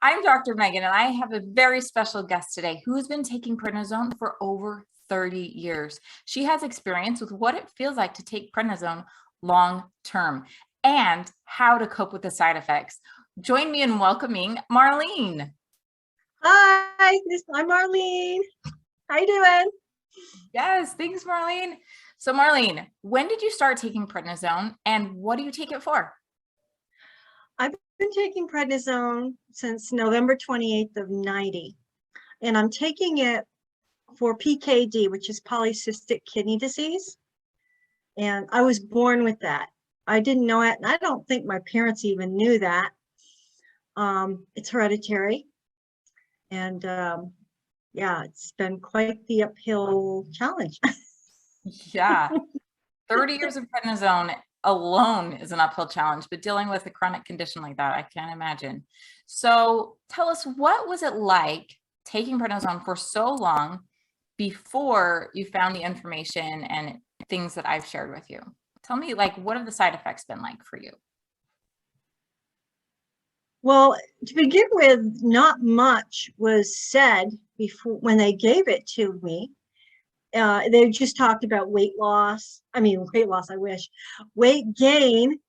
I'm Dr. Megan, and I have a very special guest today who has been taking prednisone for over 30 years. She has experience with what it feels like to take prednisone long term and how to cope with the side effects. Join me in welcoming Marlene. Hi, I'm Marlene. How you doing? Yes, thanks, Marlene. So Marlene, when did you start taking prednisone and what do you take it for? I've been taking prednisone since November 28th of 90, and I'm taking it for PKD, which is polycystic kidney disease. And I was born with that. I didn't know it, and I don't think my parents even knew that. It's hereditary. And yeah, it's been quite the uphill challenge. Yeah, 30 years of prednisone alone is an uphill challenge, but dealing with a chronic condition like that, I can't imagine. So tell us, what was it like taking prednisone for so long before you found the information and things that I've shared with you? Tell me, like, what have the side effects been like for you? Well, to begin with, not much was said before when they gave it to me. They just talked about weight loss. I mean, weight loss, I wish. Weight gain.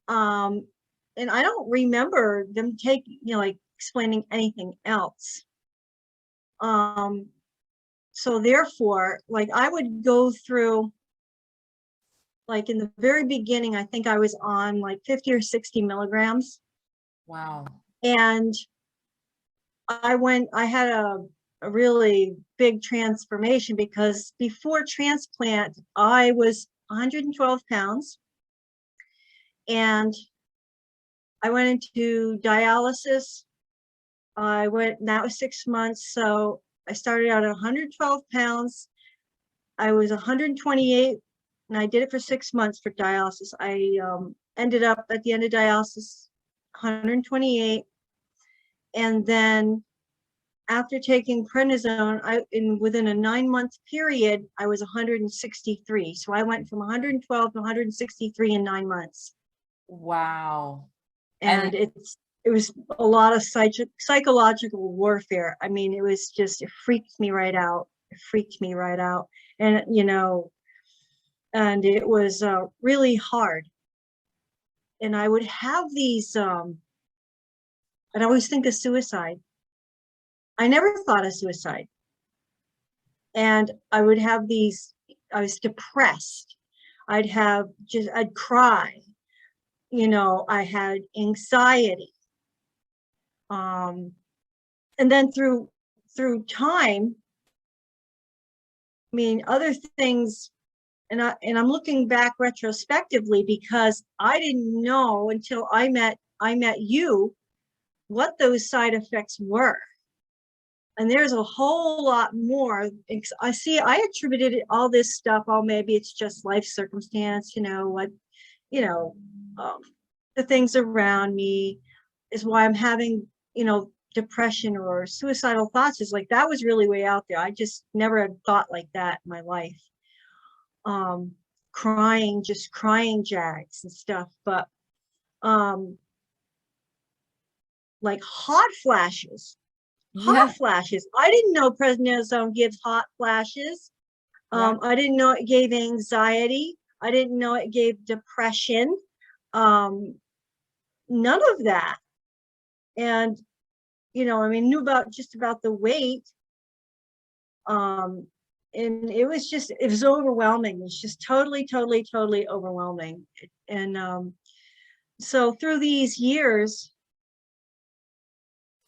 And I don't remember them like explaining anything else. So therefore, like I would go through, like in the very beginning, I think I was on like 50 or 60 milligrams. Wow. And I had a really big transformation because before transplant, I was 112 pounds and I went into dialysis. That was 6 months. So I started out at 112 pounds. I was 128 and I did it for 6 months for dialysis. I ended up at the end of dialysis, 128. And then after taking prednisone, within a 9-month period, I was 163. So I went from 112 to 163 in 9 months. Wow. And it was a lot of psychological warfare. I mean, it freaked me right out. It freaked me right out. And, and it was really hard. And I would have these, I'd always think of suicide. I never thought of suicide. And I would have these, I was depressed. I'd cry. I had anxiety. And then through time, I mean, other things, and I'm looking back retrospectively because I didn't know until I met you what those side effects were. And there's a whole lot more. I attributed all this stuff. Oh, maybe it's just life circumstance, the things around me is why I'm having, depression or suicidal thoughts. Is like, that was really way out there. I just never had thought like that in my life. Crying jags and stuff. But like hot flashes. Yeah. Hot flashes. I didn't know prednisone gives hot flashes. I didn't know it gave anxiety. I didn't know it gave depression. None of that. And, knew about the weight. And it was overwhelming. It was just totally, totally, totally overwhelming. And so through these years,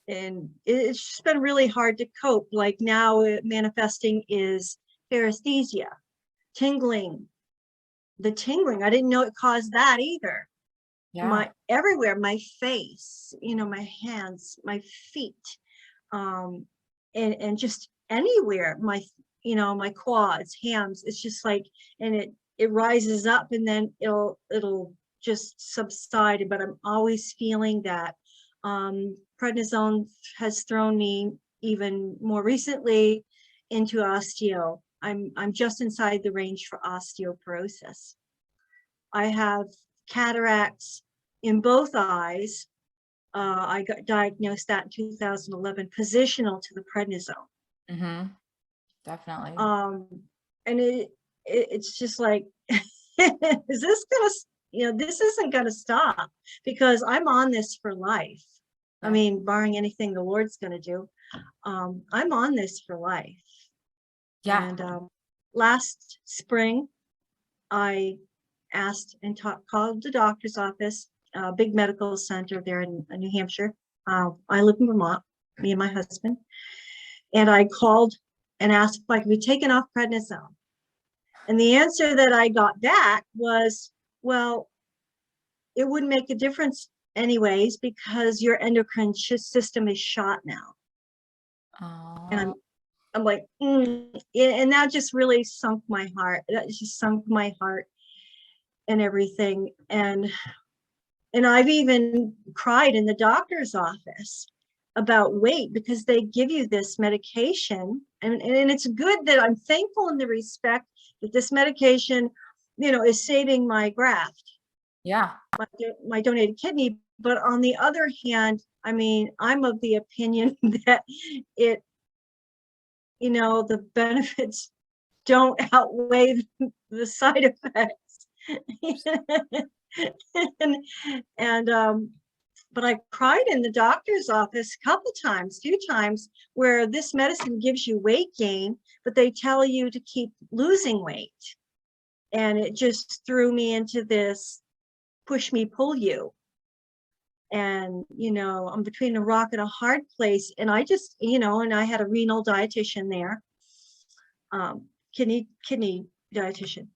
and it's just been really hard to cope. Like now manifesting is paresthesia, tingling. The tingling, I didn't know it caused that either. Yeah. Everywhere, my face, my hands, my feet, and just anywhere, my quads, hams. It's just like, and it rises up and then it'll just subside. But I'm always feeling that. Prednisone has thrown me even more recently into osteo. I'm just inside the range for osteoporosis. I have cataracts in both eyes. I got diagnosed that in 2011, positional to the prednisone. Mm-hmm. Definitely. And it's just like, is this gonna, this isn't gonna stop, because I'm on this for life. I Yeah. mean, barring anything the Lord's gonna do, I'm on this for life. Yeah. And last spring, I asked and called the doctor's office, big medical center there in New Hampshire. I live in Vermont, me and my husband. And I called and asked if I could be taken off prednisone. And the answer that I got back was, well, it wouldn't make a difference anyways, because your endocrine system is shot now. And Oh. I'm like, and that just really sunk my heart. That just sunk my heart and everything. And I've even cried in the doctor's office about weight, because they give you this medication, and it's good that I'm thankful in the respect that this medication, is saving my graft, Yeah. my donated kidney. But on the other hand, I mean, I'm of the opinion that it, the benefits don't outweigh the side effects. and but I cried in the doctor's office a few times, where this medicine gives you weight gain, but they tell you to keep losing weight. And it just threw me into this push me, pull you. And, I'm between a rock and a hard place. And I just, and I had a renal dietitian there, kidney dietitian.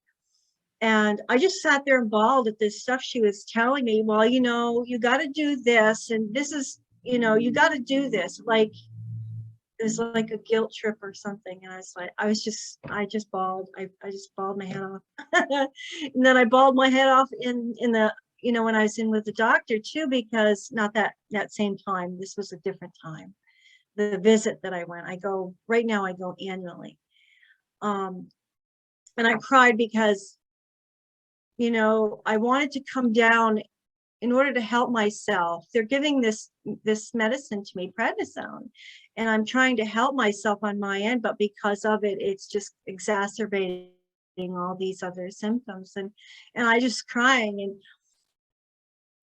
And I just sat there and bawled at this stuff she was telling me. Well, you got to do this, and this is, you got to do this. Like, it was like a guilt trip or something. And I just bawled. I just bawled my head off. And then I bawled my head off in the, when I was in with the doctor too, because not that same time, this was a different time. The visit that I went, I go annually. And I cried because, I wanted to come down in order to help myself. They're giving this medicine to me, prednisone, and I'm trying to help myself on my end, but because of it, it's just exacerbating all these other symptoms. And I just crying,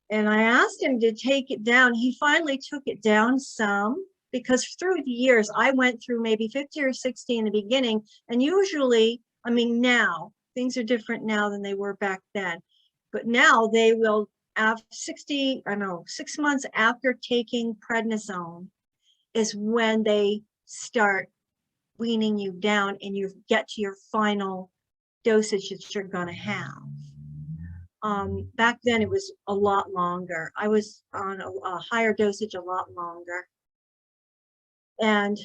and I asked him to take it down. He finally took it down some, because through the years, I went through maybe 50 or 60 in the beginning. And usually, I mean, now things are different now than they were back then, but now they will, after 6 months after taking prednisone is when they start weaning you down, and you get to your final dosage that you're going to have. Back then it was a lot longer. I was on a higher dosage a lot longer. And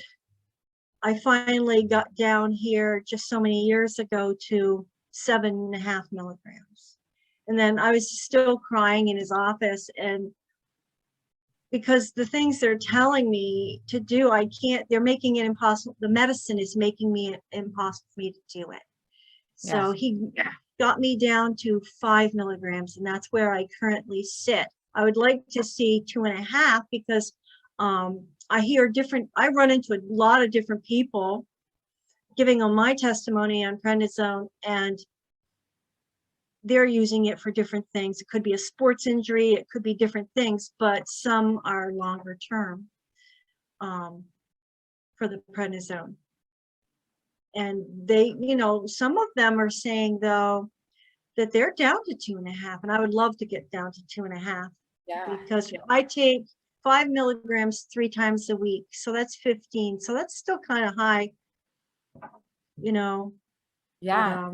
I finally got down here just so many years ago to 7.5 milligrams. And then I was still crying in his office, and because the things they're telling me to do, I can't, they're making it impossible. The medicine is making it impossible for me to do it. So he got me down to 5 milligrams, and that's where I currently sit. I would like to see 2.5, because I run into a lot of different people giving on my testimony on prednisone, and they're using it for different things. It could be a sports injury, it could be different things, but some are longer term for the prednisone. And they, some of them are saying though that they're down to 2.5, and I would love to get down to 2.5. Yeah. Because I take 5 milligrams 3 times a week, so that's 15. So that's still kind of high, Yeah.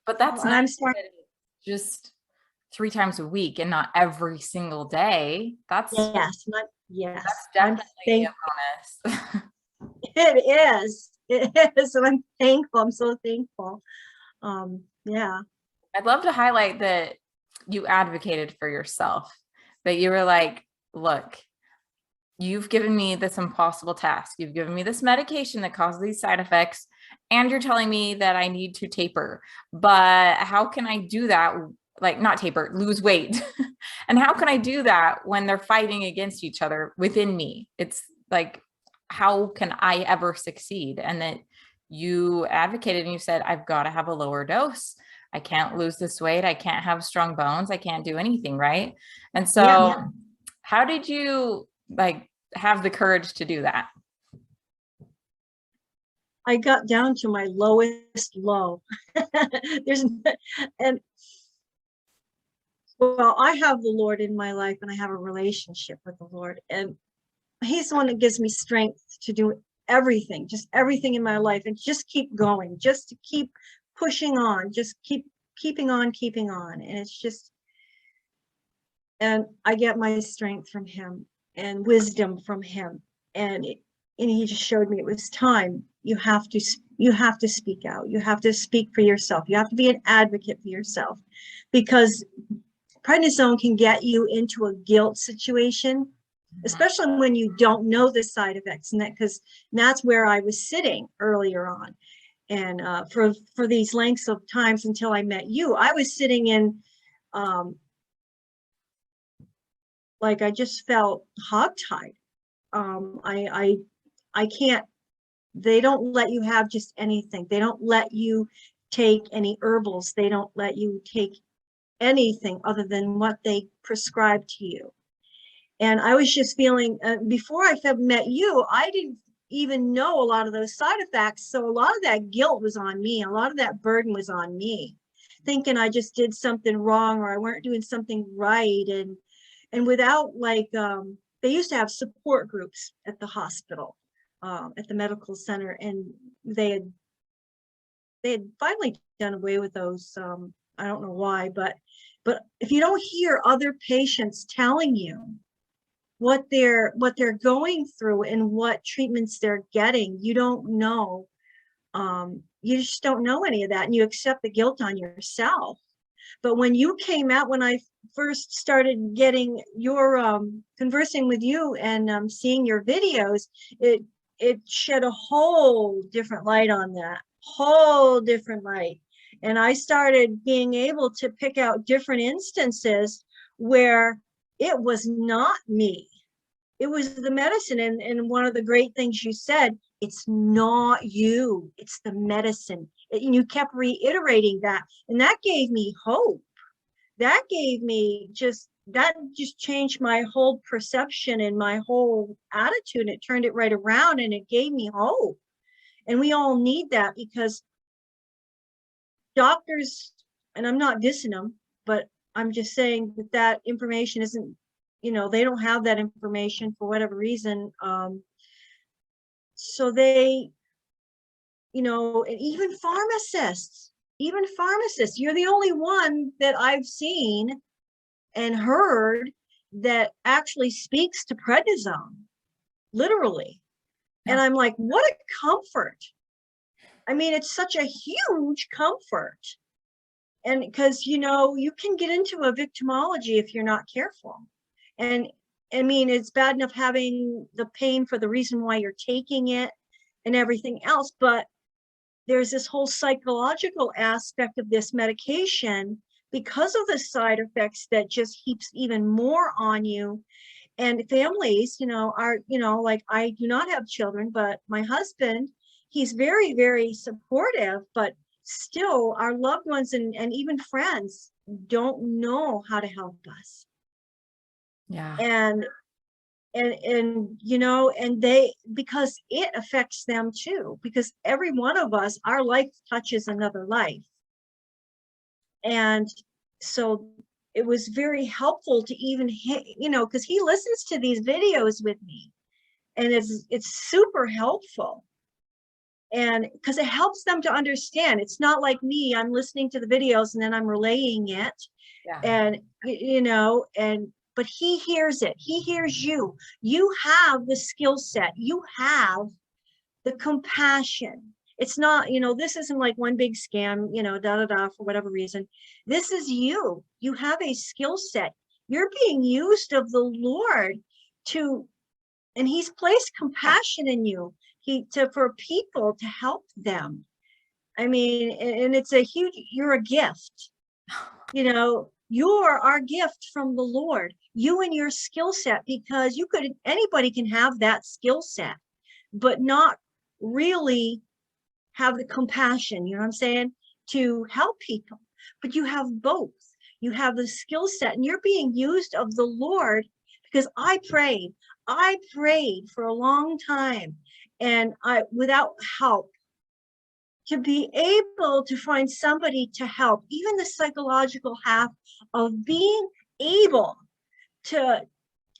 But that's and nice I'm starting. that it's just 3 times a week and not every single day. That's Yes, that's definitely a bonus. It is. It is. And I'm thankful. I'm so thankful. Yeah. I'd love to highlight that you advocated for yourself, that you were like, look, you've given me this impossible task. You've given me this medication that causes these side effects, and you're telling me that I need to taper. But how can I do that like not taper, lose weight? And how can I do that when they're fighting against each other within me? It's like, how can I ever succeed? And that you advocated and you said, I've got to have a lower dose. I can't lose this weight. I can't have strong bones. I can't do anything. Right. And so Yeah. how did you like have the courage to do that? I got down to my lowest low. And well, I have the Lord in my life and I have a relationship with the Lord, and he's the one that gives me strength to do everything, just everything in my life, and just keep going, just to keep pushing on, just keeping on. And it's just, and I get my strength from him and wisdom from him. And he just showed me it was time. You have to speak out. You have to speak for yourself. You have to be an advocate for yourself, because prednisone can get you into a guilt situation, especially when you don't know the side effects. And that's where I was sitting earlier on. And for these lengths of times until I met you, I was sitting in, like, I just felt hogtied. I can't, they don't let you have just anything. They don't let you take any herbals. They don't let you take anything other than what they prescribe to you. And I was just feeling, before I met you, I didn't even know a lot of those side effects. So a lot of that guilt was on me. A lot of that burden was on me, thinking I just did something wrong or I weren't doing something right. And without, like, they used to have support groups at the hospital, at the medical center, and they had finally done away with those. I don't know why, but if you don't hear other patients telling you what they're going through and what treatments they're getting, you don't know. You just don't know any of that, and you accept the guilt on yourself. But when you came out, when I first started getting your conversing with you and seeing your videos, it shed a whole different light on that, whole different light. And I started being able to pick out different instances where it was not me. It was the medicine. And one of the great things you said, it's not you, it's the medicine. And you kept reiterating that. And that gave me hope. That just changed my whole perception and my whole attitude. It turned it right around and it gave me hope. And we all need that, because doctors, and I'm not dissing them, but I'm just saying that information isn't, they don't have that information for whatever reason. So they, and even pharmacists, you're the only one that I've seen and heard that actually speaks to prednisone, literally. And I'm like, what a comfort. I mean, it's such a huge comfort. And because, you can get into a victimology if you're not careful. And I mean, it's bad enough having the pain for the reason why you're taking it and everything else, but there's this whole psychological aspect of this medication because of the side effects that just heaps even more on you. And families, are, like, I do not have children, but my husband, he's very, very supportive, but still our loved ones and even friends don't know how to help us. Yeah. And and they, because it affects them too, because every one of us, our life touches another life. And so it was very helpful to even, because he listens to these videos with me, and it's super helpful. And because it helps them to understand, it's not like me, I'm listening to the videos and then I'm relaying it. Yeah. And but he hears it. He hears you. You have the skill set. You have the compassion. It's not, this isn't like one big scam, for whatever reason. This is you. You have a skill set. You're being used of the Lord and he's placed compassion in you for people to help them. I mean, and it's you're a gift. You're our gift from the Lord, you and your skill set, because anybody can have that skill set, but not really have the compassion, you know what I'm saying, to help people. But you have both. You have the skill set, and you're being used of the Lord, because I prayed for a long time, and without help, to be able to find somebody to help, even the psychological half of being able to,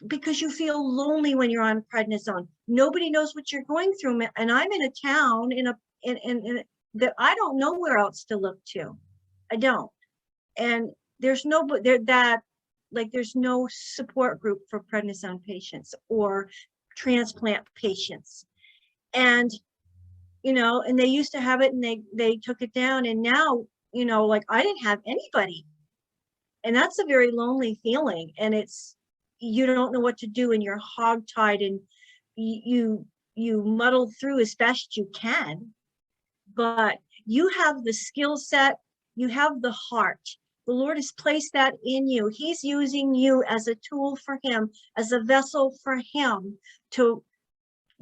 because you feel lonely when you're on prednisone. Nobody knows what you're going through. And I'm in a town that I don't know where else to look to. I don't. And there's no support group for prednisone patients or transplant patients. And and they used to have it, and they took it down, and now, I didn't have anybody. And that's a very lonely feeling, and you don't know what to do, and you're hogtied, and you muddle through as best you can. But you have the skill set, you have the heart. The Lord has placed that in you. He's using you as a tool for him, as a vessel for him, to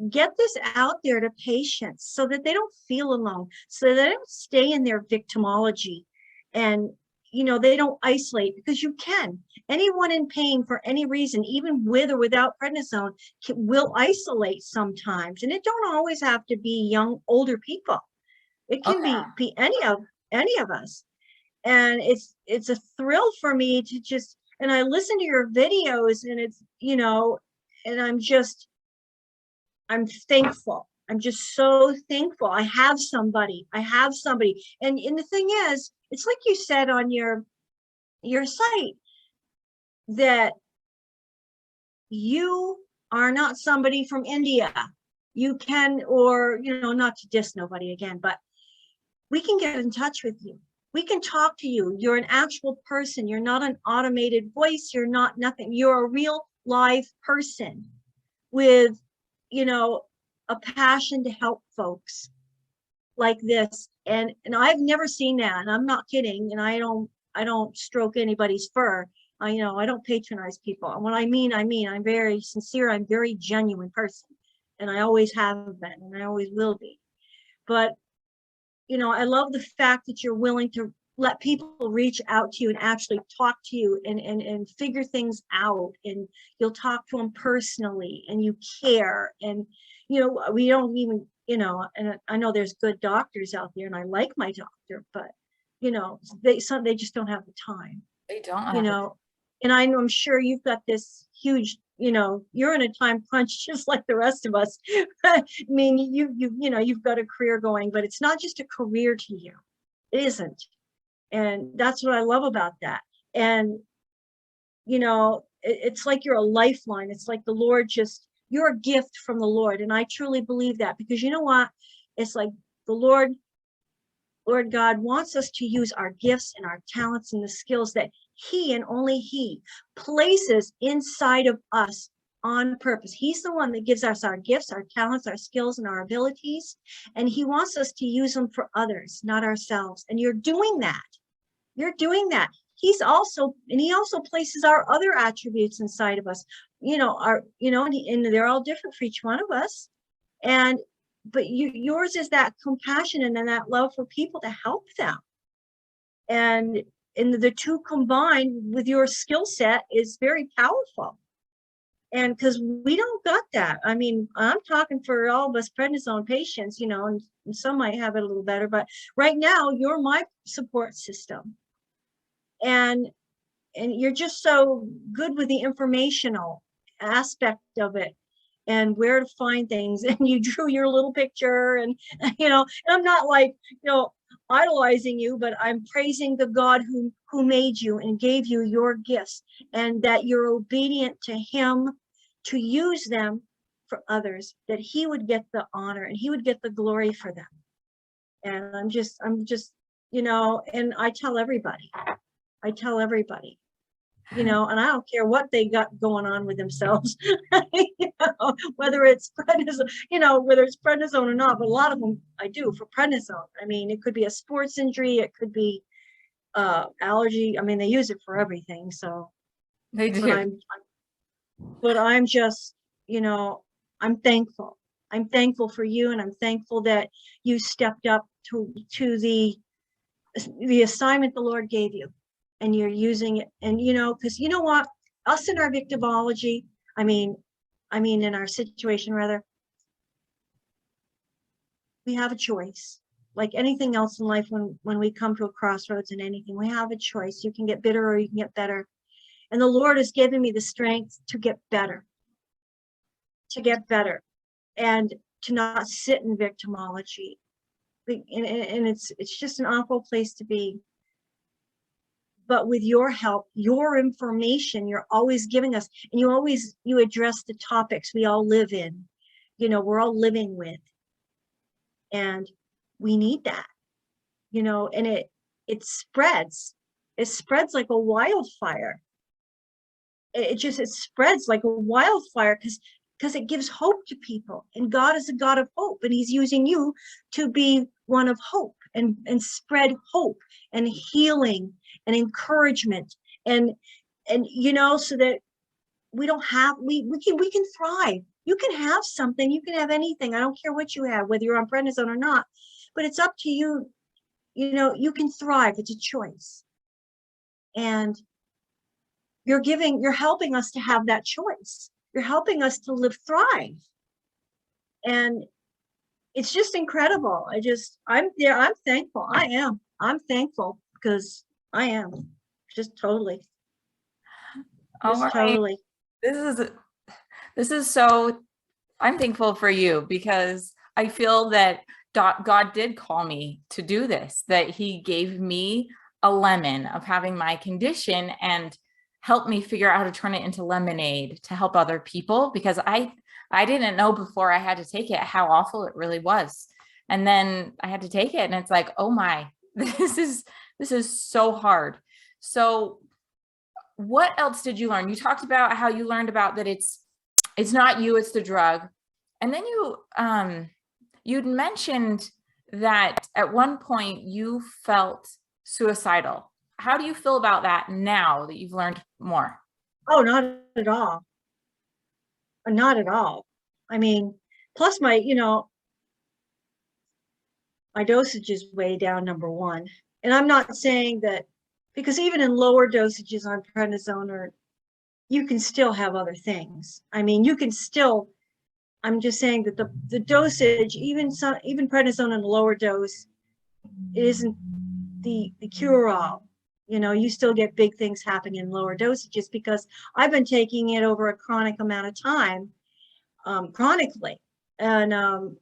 get this out there to patients so that they don't feel alone, so that they don't stay in their victimology, and they don't isolate, because you can. Anyone in pain for any reason, even with or without prednisone, will isolate sometimes. And it don't always have to be older people. It can be any of us. And it's a thrill for me to just, and I listen to your videos, and it's, and I'm thankful. I'm just so thankful. I have somebody. And the thing is, it's like you said on your site, that you are not somebody from India. You can, or, not to diss nobody again, but we can get in touch with you. We can talk to you. You're an actual person. You're not an automated voice. You're not nothing. You're a real live person with, a passion to help folks like this. And I've never seen that, and I'm not kidding. And I don't stroke anybody's fur. I don't patronize people. And what I mean, I'm very sincere. I'm a very genuine person, and I always have been, and I always will be. But, I love the fact that you're willing to let people reach out to you and actually talk to you and figure things out, and you'll talk to them personally, and you care. And, we don't even, and I know there's good doctors out there, and I like my doctor, but, they just don't have the time. They don't. And I'm sure you've got this huge, you're in a time crunch just like the rest of us. I mean, you've got a career going, but it's not just a career to you. It isn't. And that's what I love about that. And, it's like you're a lifeline. It's like the Lord you're a gift from the Lord. And I truly believe that, because you know what? It's like the Lord God wants us to use our gifts and our talents and the skills that he, and only he, places inside of us on purpose. He's the one that gives us our gifts, our talents, our skills, and our abilities. And he wants us to use them for others, not ourselves. And you're doing that. You're doing that. He also places our other attributes inside of us, and they're all different for each one of us. But yours is that compassion and then that love for people to help them. And the two combined with your skill set is very powerful. And because we don't got that. I mean, I'm talking for all of us prednisone patients, and some might have it a little better, but right now you're my support system. And you're just so good with the informational aspect of it, and where to find things. And you drew your little picture, and and I'm not like idolizing you, but I'm praising the God who made you and gave you your gifts, and that you're obedient to him to use them for others, that he would get the honor and he would get the glory for them. And I'm just and I tell everybody, and I don't care what they got going on with themselves, whether it's prednisone, or not, but a lot of them I do for prednisone. I mean, it could be a sports injury, it could be, allergy. I mean, they use it for everything. So, They but do. I'm just, you know, I'm thankful. I'm thankful for you, and I'm thankful that you stepped up to the assignment the Lord gave you, and you're using it. And you know, because you know what, us in our victimology, I mean, in our situation rather, we have a choice. Like anything else in life, when we come to a crossroads in anything, we have a choice. You can get bitter or you can get better. And the Lord has given me the strength to get better, and to not sit in victimology. And it's just an awful place to be. But with your help, your information, you're always giving us, and you address the topics we all live in, you know, we're all living with. And we need that, you know, and it spreads. It spreads like a wildfire. It spreads like a wildfire because it gives hope to people. And God is a God of hope, and he's using you to be one of hope, and spread hope and healing and encouragement, and you know, so that we don't have, we can thrive. You can have something, you can have anything. I don't care what you have, whether you're on prednisone or not, but it's up to you. You know, you can thrive. It's a choice. And you're helping us to have that choice. You're helping us to thrive. And it's just incredible. I'm there. I'm thankful. I'm thankful because I am just totally, All right. totally. This is so, I'm thankful for you, because I feel that God did call me to do this, that he gave me a lemon of having my condition and helped me figure out how to turn it into lemonade to help other people, because I didn't know before I had to take it how awful it really was. And then I had to take it, and it's like, oh my, this is so hard. So what else did you learn? You talked about how you learned about that it's not you, it's the drug. And then you'd mentioned that at one point you felt suicidal. How do you feel about that now that you've learned more? Oh, not at all. Not at all. I mean, plus my dosage is way down, number one. And I'm not saying that, because even in lower dosages on prednisone, you can still have other things. I mean, you can still, I'm just saying that the dosage, even prednisone in a lower dose, it isn't the cure-all. You know, you still get big things happening in lower dosages, because I've been taking it over a chronic amount of time, chronically. And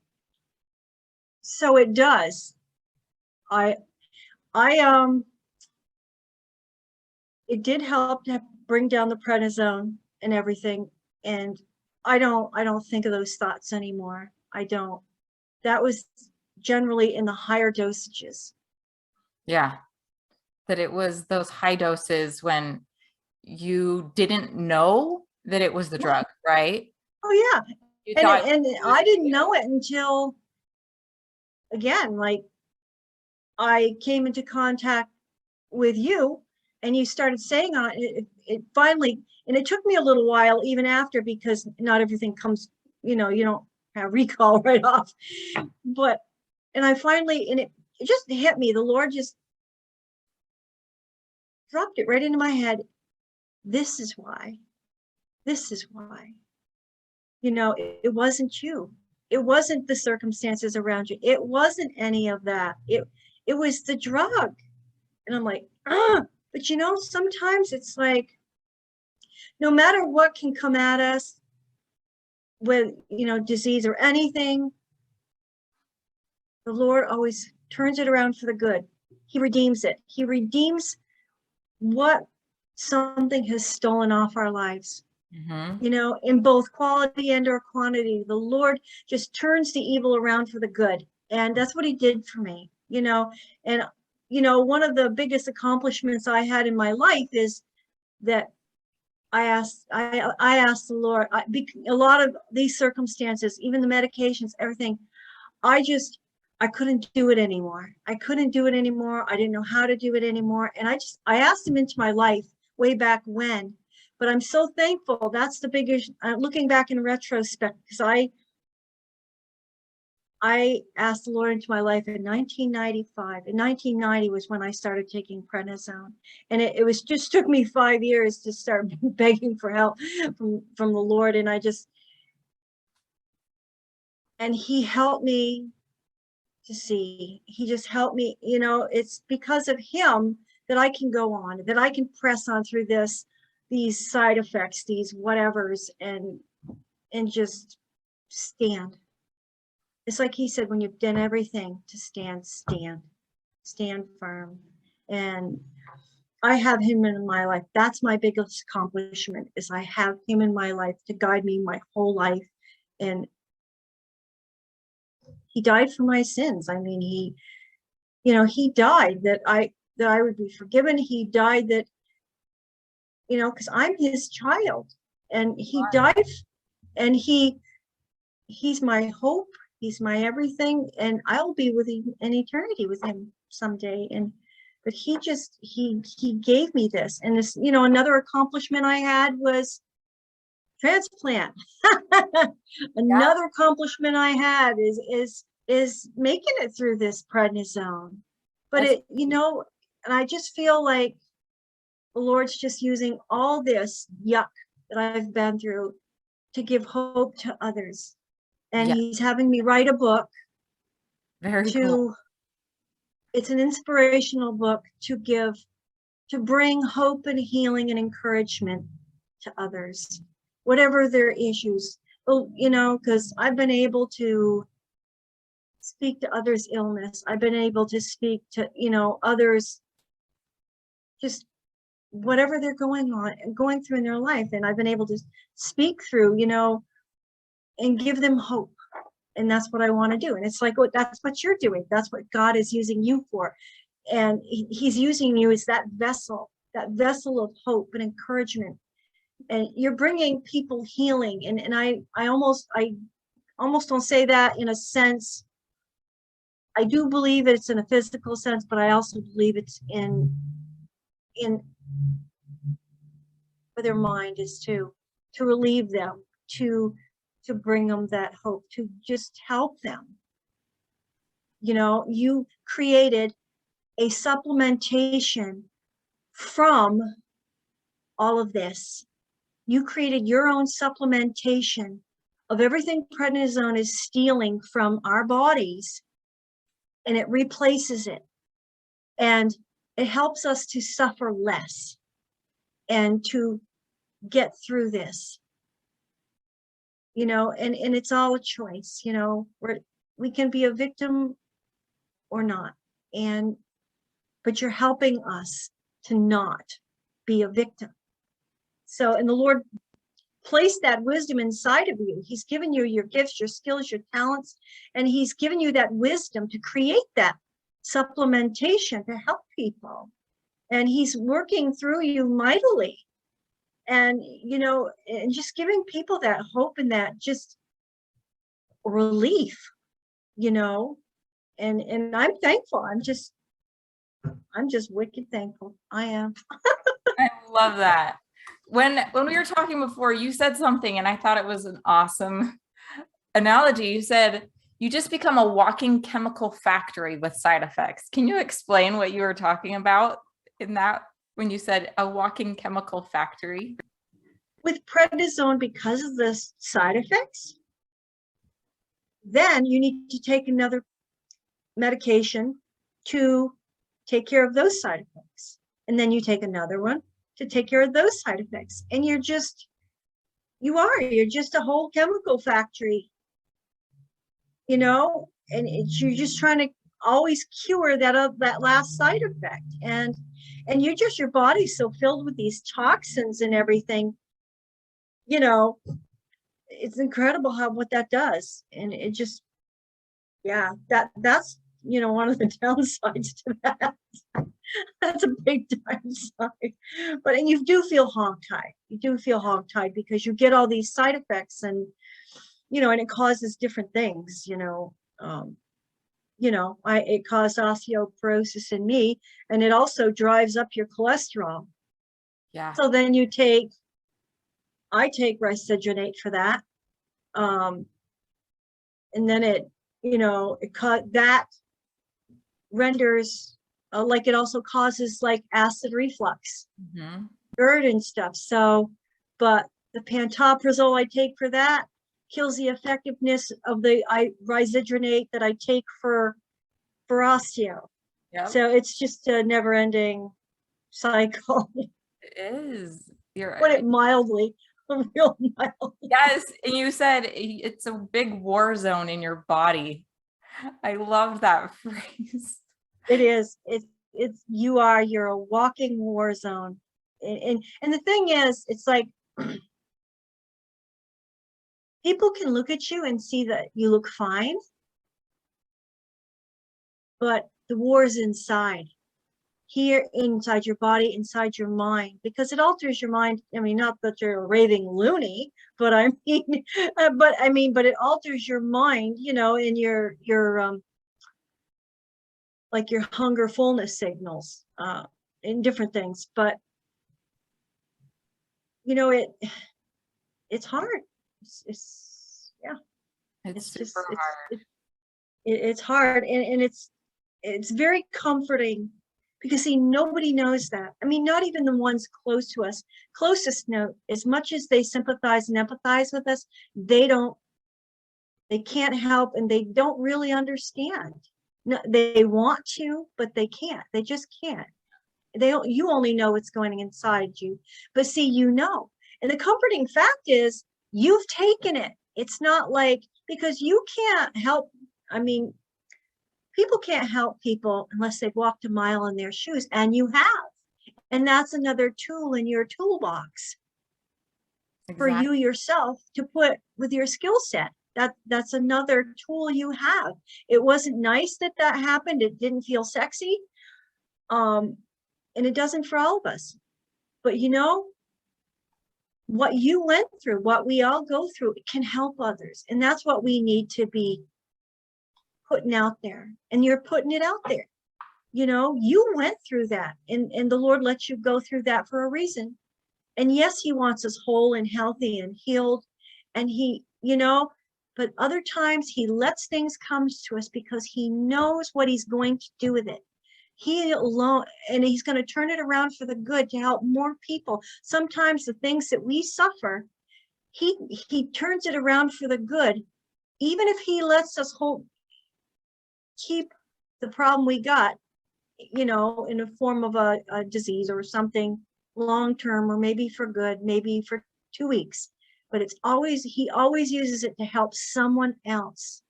so it does. It did help to bring down the prednisone and everything. And I don't think of those thoughts anymore. I don't. That was generally in the higher dosages. Yeah. That it was those high doses when you didn't know that it was the drug, right? Oh yeah. You And thought I didn't know it until, again, like, I came into contact with you, and you started saying on it finally, and it took me a little while even after, because not everything comes, you don't have recall right off. But, and I finally, and it just hit me. The Lord just dropped it right into my head. This is why. It wasn't you. It wasn't the circumstances around you. It wasn't any of that. It was the drug. And I'm like, but sometimes it's like, no matter what can come at us with, disease or anything, the Lord always turns it around for the good. He redeems it. He redeems what something has stolen off our lives. Mm-hmm. In both quality and or quantity, the Lord just turns the evil around for the good. And that's what he did for me, and one of the biggest accomplishments I had in my life is that I asked the Lord, a lot of these circumstances, even the medications, everything, I I couldn't do it anymore. I couldn't do it anymore. I didn't know how to do it anymore. And I asked him into my life way back when, but I'm so thankful. That's the biggest, looking back in retrospect, because I asked the Lord into my life in 1995. In 1990 was when I started taking prednisone. And it was just took me 5 years to start begging for help from the Lord. And he helped me to see. He just helped me, it's because of him that I can go on, that I can press on through these side effects, these whatevers, and just stand. It's like he said, when you've done everything to stand firm. And I have him in my life. That's my biggest accomplishment, is I have him in my life to guide me my whole life. And he died for my sins. I mean, he died that I would be forgiven. He died that, because I'm his child, and he died, and he's my hope. He's my everything, and I'll be with him in eternity with him someday. But he gave me this. And this, another accomplishment I had was transplant. Another accomplishment I had is making it through this prednisone. But and I just feel like the Lord's just using all this yuck that I've been through to give hope to others. And he's having me write a book. Very cool. It's an inspirational book to bring hope and healing and encouragement to others, whatever their issues. Because I've been able to speak to others' illness. I've been able to speak to, others, just whatever they're going through in their life. And I've been able to speak through, and give them hope. And that's what I want to do. And it's like, that's what you're doing. That's what God is using you for. And he's using you as that vessel of hope and encouragement. And you're bringing people healing. And I almost don't say that in a sense. I do believe it's in a physical sense, but I also believe it's in where their mind is to relieve them, to bring them that hope, to just help them. You created a supplementation from all of this. You created your own supplementation of everything prednisone is stealing from our bodies, and it replaces it. And it helps us to suffer less and to get through this. And it's all a choice, we can be a victim or not. But you're helping us to not be a victim. So, and the Lord placed that wisdom inside of you. He's given you your gifts, your skills, your talents, and he's given you that wisdom to create that supplementation to help people. And he's working through you mightily. And, and just giving people that hope and that just relief, and I'm thankful. I'm just wicked thankful. I am. I love that. When we were talking before, you said something, and I thought it was an awesome analogy. You said, you just become a walking chemical factory with side effects. Can you explain what you were talking about in that, when you said a walking chemical factory? With prednisone, because of the side effects, then you need to take another medication to take care of those side effects. And then you take another one to take care of those side effects. And you're just a whole chemical factory, and you're just trying to always cure that last side effect. And your body's so filled with these toxins and everything, it's incredible what that does. And it just, that's, one of the downsides to that. That's a big downside. And you do feel hogtied. You do feel hogtied because you get all these side effects, and, and it causes different things, it caused osteoporosis in me, and it also drives up your cholesterol. Yeah. So then I take risedronate for that. And then that renders, like it also causes like acid reflux, GERD and stuff. So, but the pantoprazole I take for that kills the effectiveness of the risedronate that I take for osteo. Yep. So it's just a never ending cycle. It is. You're Put it mildly, real mild. Yes, and you said it's a big war zone in your body. I love that phrase. It is. You're a walking war zone. And the thing is, it's like people can look at you and see that you look fine, but the war is inside. Here, inside your body, inside your mind, because it alters your mind. I mean, not that you're a raving loony, but I mean, but it alters your mind, in your like your hunger fullness signals, in different things. But it's hard. It's super hard. It's hard, and it's very comforting. Because see, nobody knows that. I mean, not even the ones close to us. Closest know, as much as they sympathize and empathize with us, they can't help, and they don't really understand. No, they want to, but they can't. They just can't. You only know what's going inside you. But see, and the comforting fact is you've taken it. It's not like, because you can't help. I mean, people can't help people unless they've walked a mile in their shoes, and you have. And that's another tool in your toolbox for you yourself to put with your skill set. That's another tool you have. It wasn't nice that happened. It didn't feel sexy. And it doesn't for all of us. But what you went through, what we all go through, it can help others. And that's what we need to be putting out there. And you're putting it out there. You went through that, and the Lord lets you go through that for a reason. And yes, he wants us whole and healthy and healed. And but other times he lets things come to us because he knows what he's going to do with it. He alone, and he's going to turn it around for the good to help more people. Sometimes the things that we suffer, he turns it around for the good. Even if he lets us keep the problem we got, in a form of a disease or something long-term, or maybe for good, maybe for 2 weeks, but he always uses it to help someone else,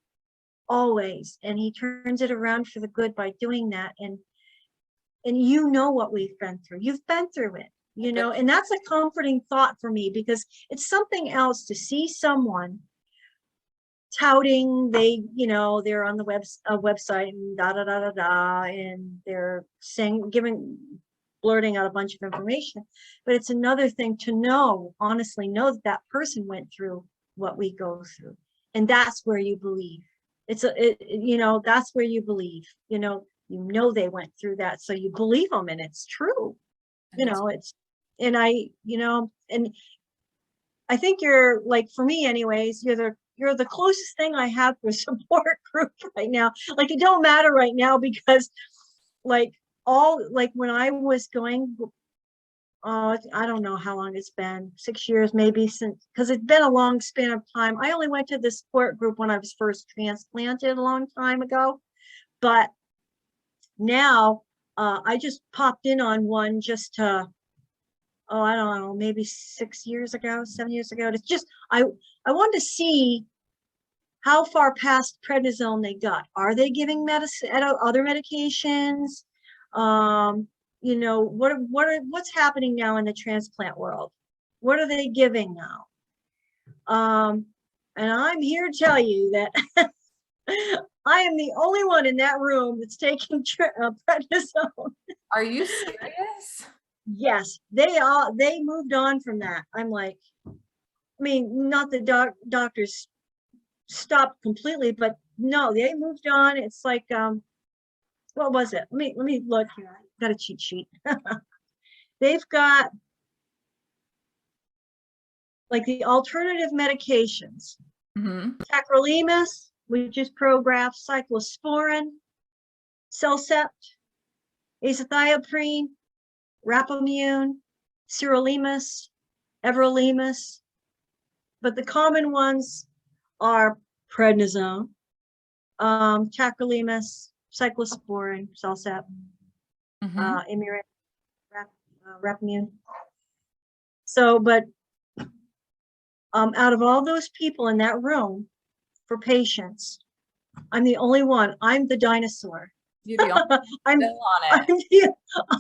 always. And he turns it around for the good by doing that. And what we've been through, you've been through it, and that's a comforting thought for me, because it's something else to see someone touting they're on the website and and they're blurting out a bunch of information. But it's another thing to honestly know that person went through what we go through, and that's where you believe. That's where you believe. They went through that, so you believe them, and it's true. And I think you're, like, for me anyways, you're the closest thing I have to a support group right now. Like, it don't matter right now, because when I was going, I don't know how long it's been, 6 years maybe, since, because it's been a long span of time. I only went to the support group when I was first transplanted a long time ago, but now I just popped in on one just to, I don't know, maybe 7 years ago. It's just, I wanted to see how far past prednisone they got. Are they giving medicine, other medications? What's happening now in the transplant world? What are they giving now? And I'm here to tell you that I am the only one in that room that's taking prednisone. Are you serious? Yes, they moved on from that. I'm like, I mean, not the doctors stopped completely, but no, they moved on. It's like, what was it? Let me look here. I got a cheat sheet. They've got like the alternative medications. Mm-hmm. Tacrolimus, which is Prograf, cyclosporin, Cellcept, azathioprine, Rapamune, sirolimus, everolimus. But the common ones are prednisone, tacrolimus, cyclosporin, Cellcept, Mm-hmm. Imuran, Rapamune. So, but out of all those people in that room for patients, I'm the only one. I'm the dinosaur. You're the only I'm, still on I'm it. the,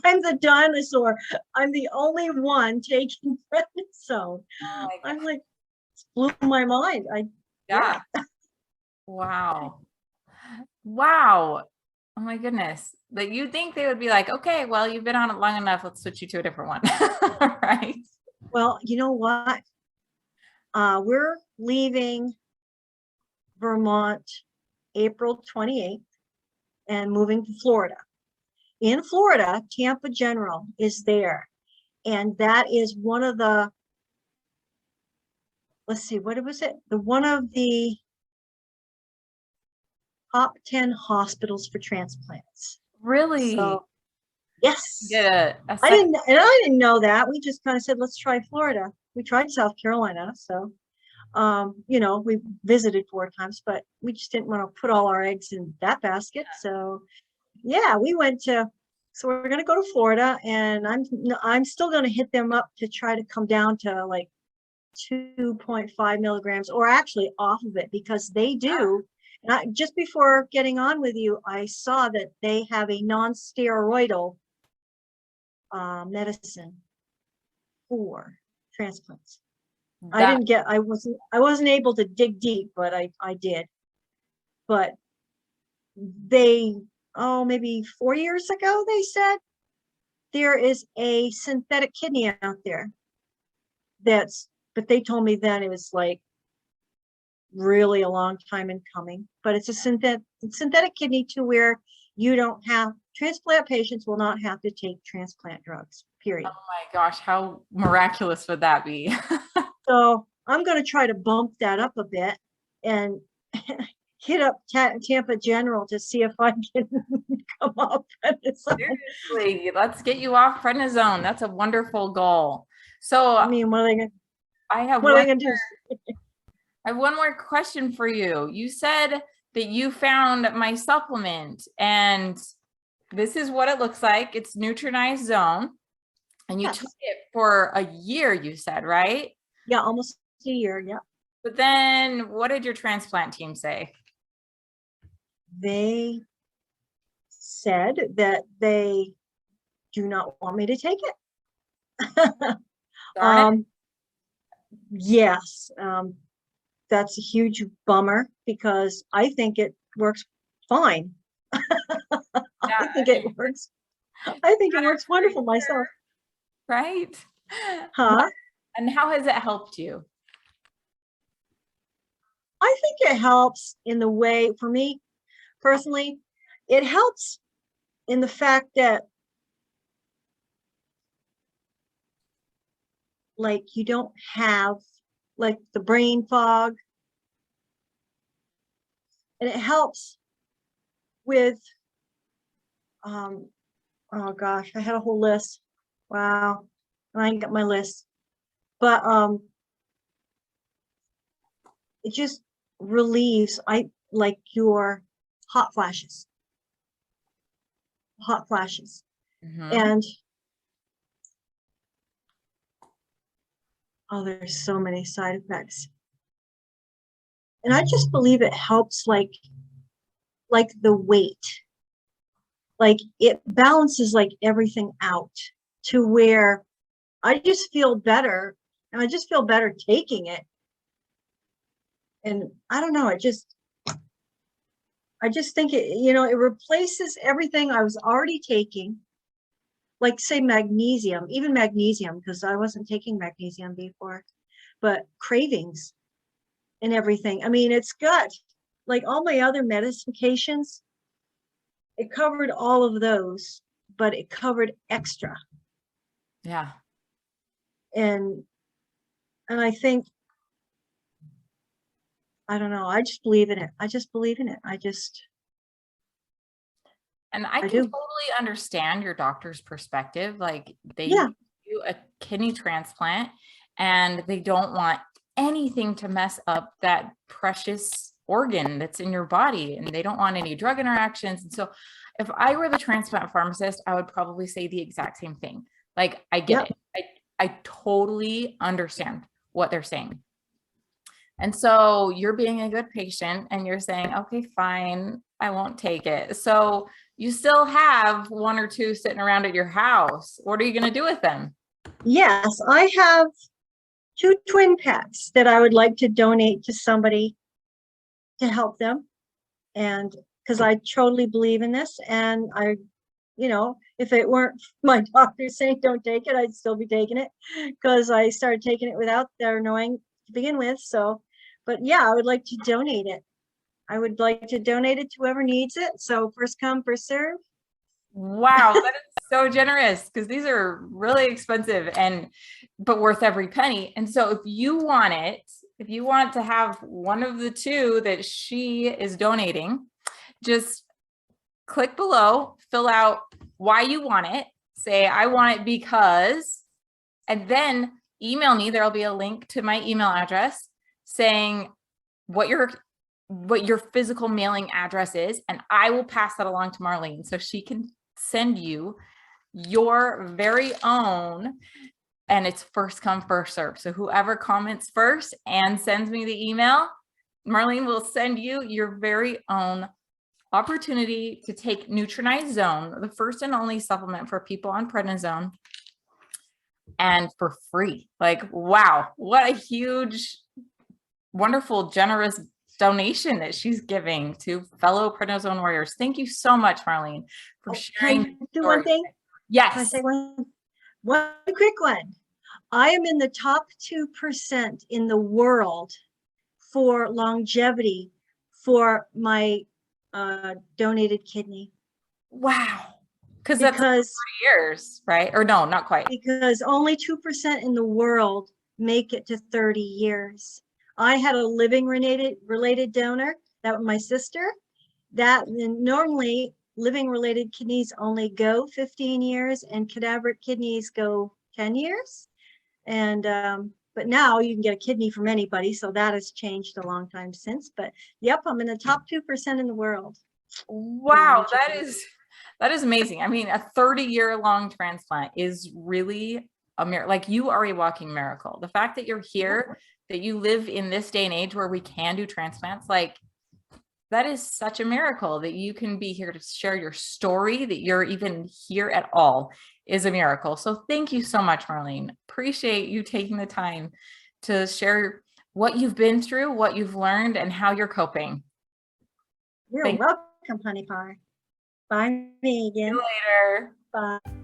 I'm the dinosaur. I'm the only one taking prednisone. Oh my God. I'm like, it blew my mind. Yeah. Wow. Wow. Oh my goodness. But you think they would be like, okay, well, you've been on it long enough. Let's switch you to a different one. Right? Well, you know what? We're leaving Vermont April 28th and moving to Florida. In Florida, Tampa General is there. And that is one of the, let's see, what was it? One of the top 10 hospitals for transplants. Really? So, yes. Get a I didn't know that. We just kind of said, let's try Florida. We tried South Carolina. So, we visited 4 times, but we just didn't want to put all our eggs in that basket. So, yeah, so we're going to go to Florida, and I'm still going to hit them up to try to come down to like 2.5 milligrams, or actually off of it, because they do. And just before getting on with you, I saw that they have a non-steroidal medicine for transplants. I wasn't able to dig deep, but I did. But maybe 4 years ago, they said there is a synthetic kidney out there but they told me then it was like really a long time in coming. But it's a synthetic kidney to where transplant patients will not have to take transplant drugs, period. Oh my gosh, how miraculous would that be? So I'm going to try to bump that up a bit and hit up Tampa General to see if I can come off prednisone. Seriously, let's get you off prednisone. That's a wonderful goal. So I mean, what are they going to do? I have one more question for you. You said that you found my supplement, and this is what it looks like. It's Nutranize Zone, and you took it for a year, you said, right? Yeah, almost a year, yeah. But then what did your transplant team say? They said that they do not want me to take it. Darn it. Yes, that's a huge bummer because I think it works fine. I think it works wonderful myself. Right? Huh? And how has it helped you? I think it helps in the way, for me personally, it helps in the fact that like you don't have like the brain fog, and it helps with oh gosh, I had a whole list. Wow, I ain't got my list, but it just relieves your hot flashes, Mm-hmm. and there's so many side effects, and I just believe it helps like the weight, like it balances like everything out to where I just feel better, and I just feel better taking it. And I don't know, I just think it replaces everything I was already taking, like say magnesium, because I wasn't taking magnesium before, but cravings and everything. I mean, it's got like all my other medications, it covered all of those, but it covered extra. Yeah. And I think, I don't know, I just believe in it. I just believe in it. And I can do. totally understand your doctor's perspective. Like they Yeah. do a kidney transplant and they don't want anything to mess up that precious organ that's in your body, and they don't want any drug interactions. And so if I were the transplant pharmacist, I would probably say the exact same thing. Like, I get Yep. it. I totally understand what they're saying. And so you're being a good patient and you're saying, okay, fine, I won't take it. So you still have one or two sitting around at your house. What are you going to do with them? Yes, I have 2 twin packs that I would like to donate to somebody to help them. And because I totally believe in this, and I, if it weren't my doctor saying don't take it, I'd still be taking it, because I started taking it without their knowing to begin with. So, but yeah, I would like to donate it. I would like to donate it to whoever needs it. So first come, first serve. Wow, that is so generous, because these are really expensive but worth every penny. And so if you want it, if you want to have one of the 2 that she is donating, just click below, fill out why you want it, say I want it because, and then email me. There'll be a link to my email address saying what your physical mailing address is, and I will pass that along to Marlene so she can send you your very own, and it's first come, first serve. So whoever comments first and sends me the email, Marlene will send you your very own opportunity to take Nutranize Zone, the first and only supplement for people on prednisone, and for free. Like, wow, what a huge, wonderful, generous donation that she's giving to fellow Prednisone warriors. Thank you so much, Marlene, for sharing. Can I do one thing? Yes. Can I say one quick one? I am in the top 2% in the world for longevity for my donated kidney. Wow. Because that's 3 years, right? Or no, not quite. Because only 2% in the world make it to 30 years. I had a living related donor, that was my sister, that normally living related kidneys only go 15 years and cadaver kidneys go 10 years. And but now you can get a kidney from anybody, so that has changed a long time since. But yep, I'm in the top 2% in the world. Wow, that is amazing. I mean, a 30-year-long transplant is really a miracle. Like, you are a walking miracle. The fact that you're here, that you live in this day and age where we can do transplants, like, that is such a miracle. That you can be here to share your story, that you're even here at all, is a miracle. So thank you so much, Marlene. Appreciate you taking the time to share what you've been through, what you've learned, and how you're coping. You're welcome, honey pie. Bye, Megan. See you later. Bye.